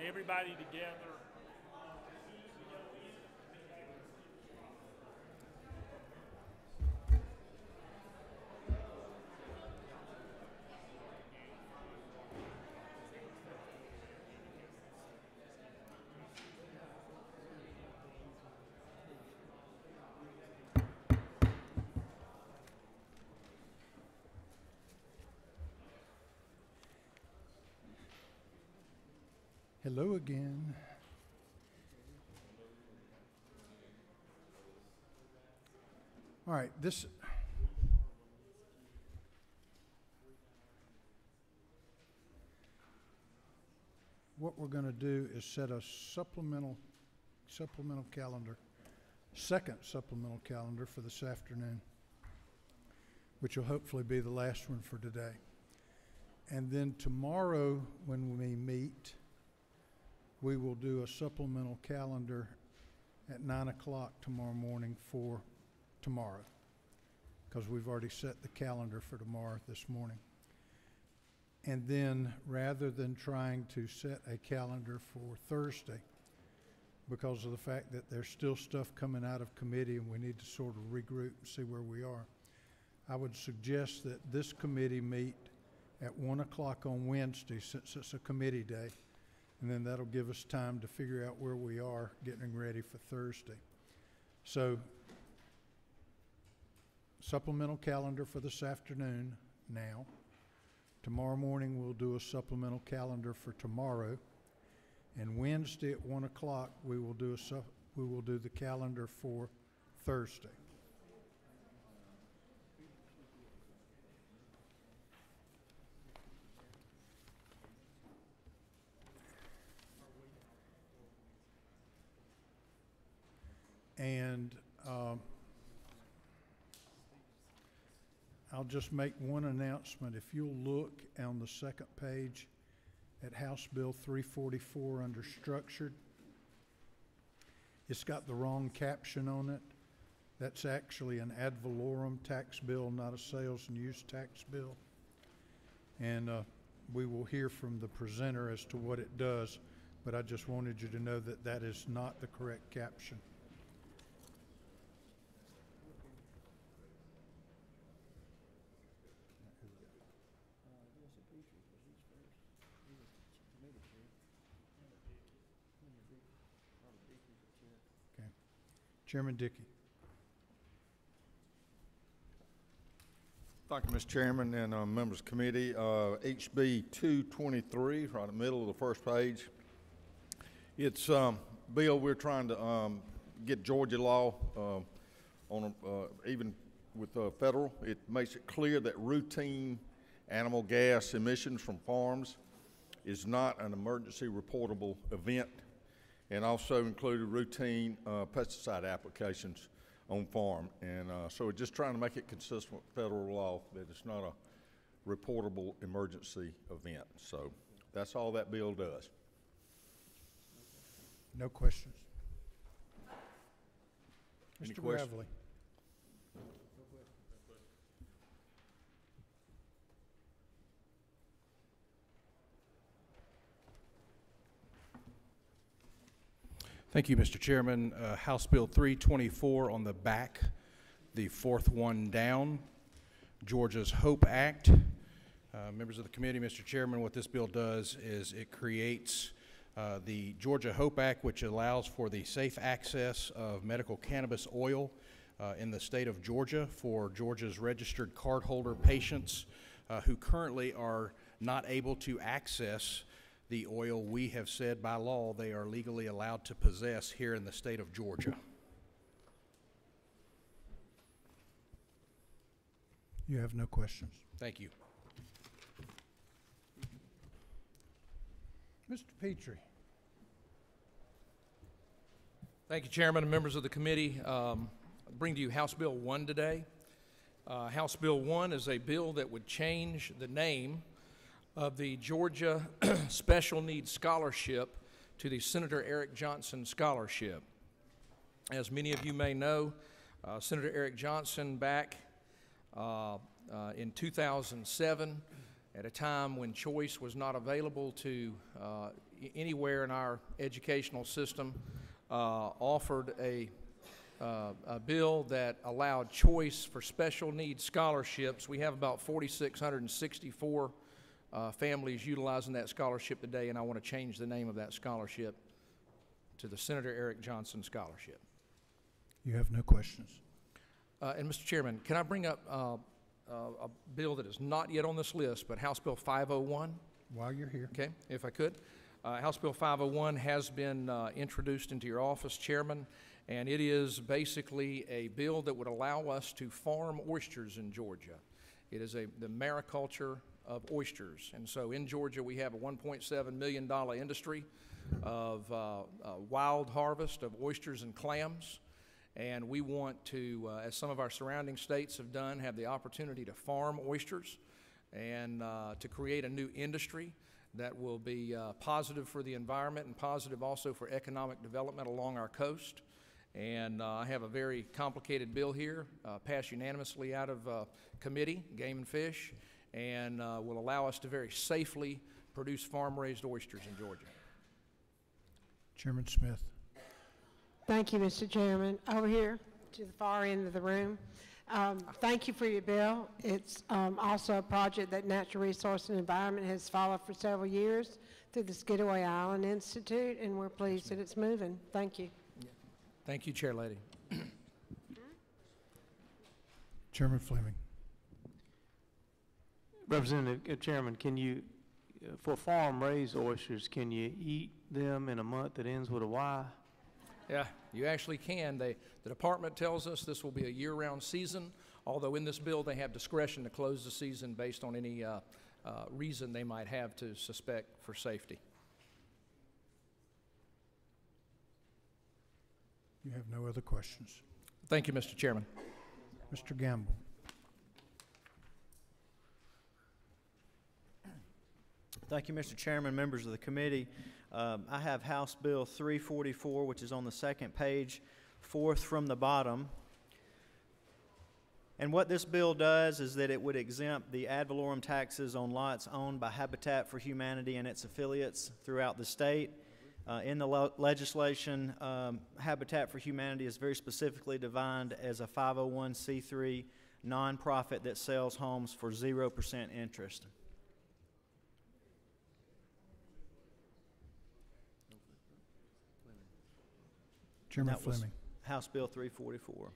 Everybody together. Hello again. All right, what we're going to do is set a supplemental calendar, second supplemental calendar for this afternoon, which will hopefully be the last one for today. And then tomorrow when we meet, we will do a supplemental calendar at 9 o'clock tomorrow morning for tomorrow, because we've already set the calendar for tomorrow this morning. And then rather than trying to set a calendar for Thursday, because of the fact that there's still stuff coming out of committee and we need to sort of regroup and see where we are, I would suggest that this committee meet at 1 o'clock on Wednesday, since it's a committee day. And then that'll give us time to figure out where we are getting ready for Thursday. So, supplemental calendar for this afternoon now. Tomorrow morning we'll do a supplemental calendar for tomorrow. And Wednesday at 1 o'clock we will do the calendar for Thursday. And I'll just make one announcement. If you'll look on the second page at House Bill 344 under Structured, it's got the wrong caption on it. That's actually an ad valorem tax bill, not a sales and use tax bill. And we will hear from the presenter as to what it does, but I just wanted you to know that that is not the correct caption. Chairman Dickey. Thank you, Mr. Chairman and members of the committee. HB 223, right in the middle of the first page. It's bill we're trying to get Georgia law even with federal. It makes it clear that routine animal gas emissions from farms is not an emergency reportable event, and also included routine pesticide applications on farm. And so we're just trying to make it consistent with federal law that it's not a reportable emergency event. So that's all that bill does. No questions. Any Mr. questions? Gravely. Thank you, Mr. Chairman. House Bill 324 on the back, the fourth one down, Georgia's HOPE Act. Members of the committee, Mr. Chairman, what this bill does is it creates the Georgia HOPE Act, which allows for the safe access of medical cannabis oil in the state of Georgia for Georgia's registered cardholder patients who currently are not able to access the oil we have said by law they are legally allowed to possess here in the state of Georgia. You have no questions. Thank you. Mr. Petrie. Thank you, Chairman and members of the committee. I bring to you House Bill 1 today. House Bill 1 is a bill that would change the name of the Georgia Special Needs Scholarship to the Senator Eric Johnson Scholarship. As many of you may know, Senator Eric Johnson back in 2007 at a time when choice was not available to anywhere in our educational system, offered a bill that allowed choice for special needs scholarships. We have about 4,664 families utilizing that scholarship today, and I want to change the name of that scholarship to the Senator Eric Johnson Scholarship. You have no questions. And Mr. Chairman, can I bring up a bill that is not yet on this list, but House Bill 501? While you're here. Okay, if I could. House Bill 501 has been introduced into your office, Chairman, and it is basically a bill that would allow us to farm oysters in Georgia. It is the mariculture of oysters. And so in Georgia, we have a $1.7 million industry of wild harvest of oysters and clams. And we want to, as some of our surrounding states have done, have the opportunity to farm oysters and to create a new industry that will be positive for the environment and positive also for economic development along our coast. And I have a very complicated bill here, passed unanimously out of committee, Game and Fish, and will allow us to very safely produce farm-raised oysters in Georgia. Chairman Smith. Thank you, Mr. Chairman. Over here to the far end of the room. Thank you for your bill. It's also a project that Natural Resource and Environment has followed for several years through the Skidaway Island Institute, and we're pleased that it's moving. Thank you. Thank you, Chair Lady. Chairman Fleming. Representative Chairman, can you, for farm-raised oysters, can you eat them in a month that ends with a Y? Yeah, you actually can. The department tells us this will be a year-round season, although in this bill they have discretion to close the season based on any reason they might have to suspect for safety. You have no other questions. Thank you, Mr. Chairman. Mr. Gamble. Thank you, Mr. Chairman, members of the committee. I have House Bill 344, which is on the second page, fourth from the bottom. And what this bill does is that it would exempt the ad valorem taxes on lots owned by Habitat for Humanity and its affiliates throughout the state. In the legislation, Habitat for Humanity is very specifically defined as a 501c3 nonprofit that sells homes for 0% interest. Chairman Fleming. House Bill 344.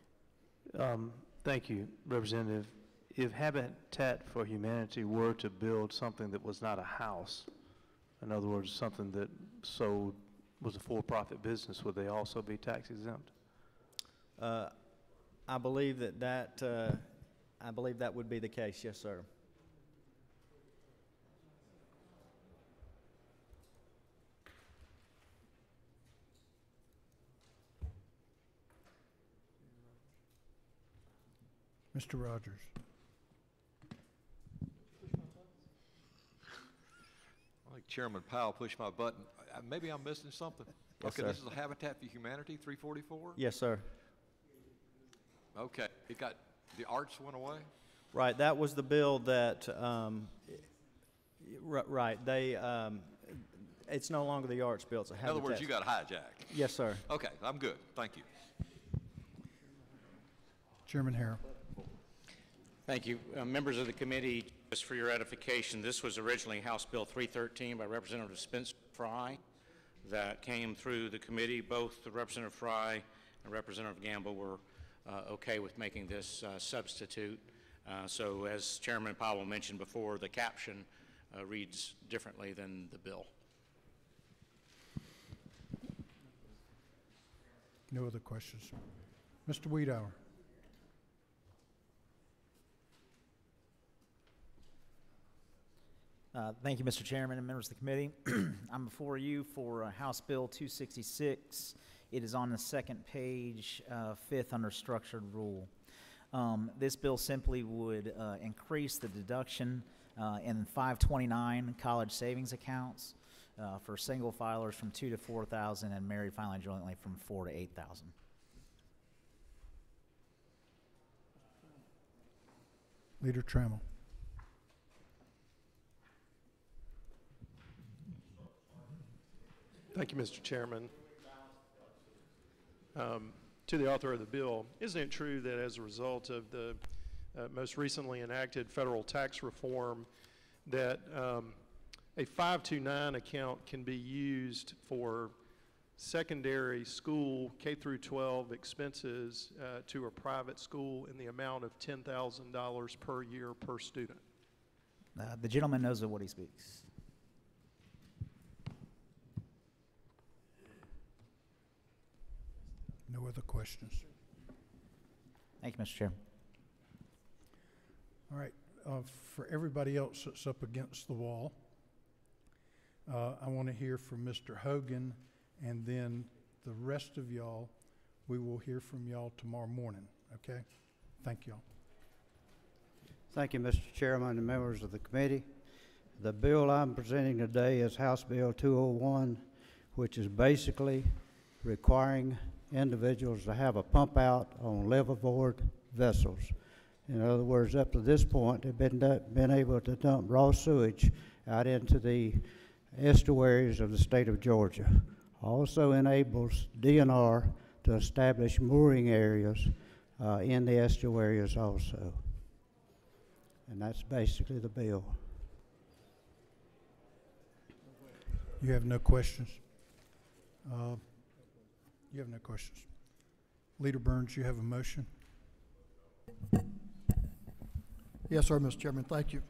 Thank you, Representative. If Habitat for Humanity were to build something that was not a house, in other words, something that was a for-profit business, would they also be tax exempt? I believe that would be the case. Yes, sir. Mr. Rogers. I think Chairman Powell pushed my button. Maybe I'm missing something. Yes, Okay, sir. this is a Habitat for Humanity, 344? Yes, sir. Okay, the arts went away? Right, that was the bill that, right, it's no longer the arts bill, it's a In Habitat. other words, you got hijacked. Yes, sir. Okay, I'm good. Thank you. Chairman Harrell. Thank you. Members of the committee, just for your edification, this was originally House Bill 313 by Representative Spencer Fry that came through the committee. Both Representative Fry and Representative Gamble were okay with making this substitute. So as Chairman Powell mentioned before, the caption reads differently than the bill. No other questions. Mr. Wiedauer. Thank you, Mr. Chairman and members of the committee. I'm before you for House Bill 266. It is on the second page, fifth under structured rule. This bill simply would increase the deduction in 529 college savings accounts for single filers from $2,000 to $4,000 and married filing jointly from $4,000 to $8,000. Leader Trammell. Thank you, Mr. Chairman. To the author of the bill, isn't it true that as a result of the most recently enacted federal tax reform that a 529 account can be used for secondary school K through 12 expenses to a private school in the amount of $10,000 per year per student? The gentleman knows of what he speaks. No other questions? Thank you, Mr. Chairman. All right, for everybody else that's up against the wall, I want to hear from Mr. Hogan, and then the rest of y'all, we will hear from y'all tomorrow morning, okay? Thank y'all. Thank you, Mr. Chairman and members of the committee. The bill I'm presenting today is House Bill 201, which is basically requiring individuals to have a pump out on liveaboard vessels. In other words, up to this point, they've been able to dump raw sewage out into the estuaries of the state of Georgia. Also enables DNR to establish mooring areas in the estuaries also. And that's basically the bill. You have no questions? You have no questions. Leader Burns, you have a motion? Yes, sir, Mr. Chairman. Thank you.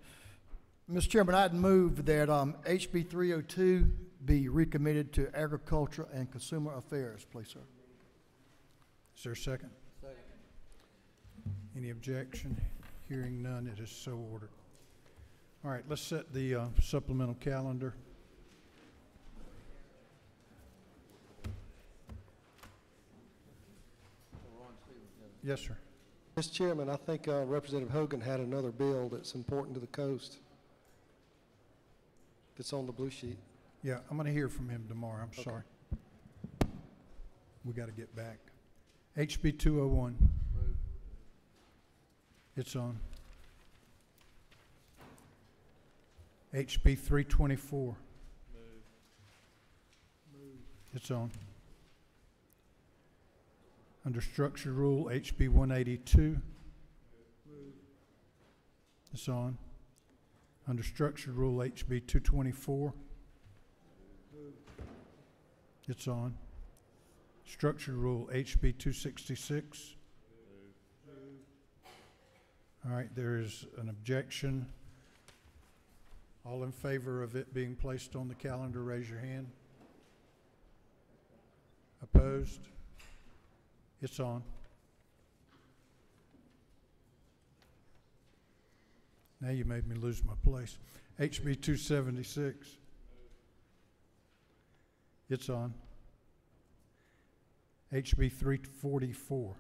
Mr. Chairman, I'd move that HB 302 be recommitted to Agriculture and Consumer Affairs, please, sir. Is there a second? Second. Any objection? Hearing none, it is so ordered. All right, let's set the supplemental calendar. Yes, sir. Mr. Chairman, I think Representative Hogan had another bill that's important to the coast that's on the blue sheet. Yeah, I'm going to hear from him tomorrow. I'm sorry. We got to get back. HB 201. Move. It's on. HB 324. Move. It's on. Under Structure Rule, HB 182. Move. It's on. Under Structure Rule, HB 224. Move. It's on. Structure Rule, HB 266. Move. All right, there is an objection. All in favor of it being placed on the calendar, raise your hand. Opposed? It's on. Now you made me lose my place. HB 276. It's on. HB 344.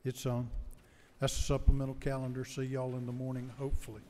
It's on. That's a supplemental calendar. See y'all in the morning, hopefully.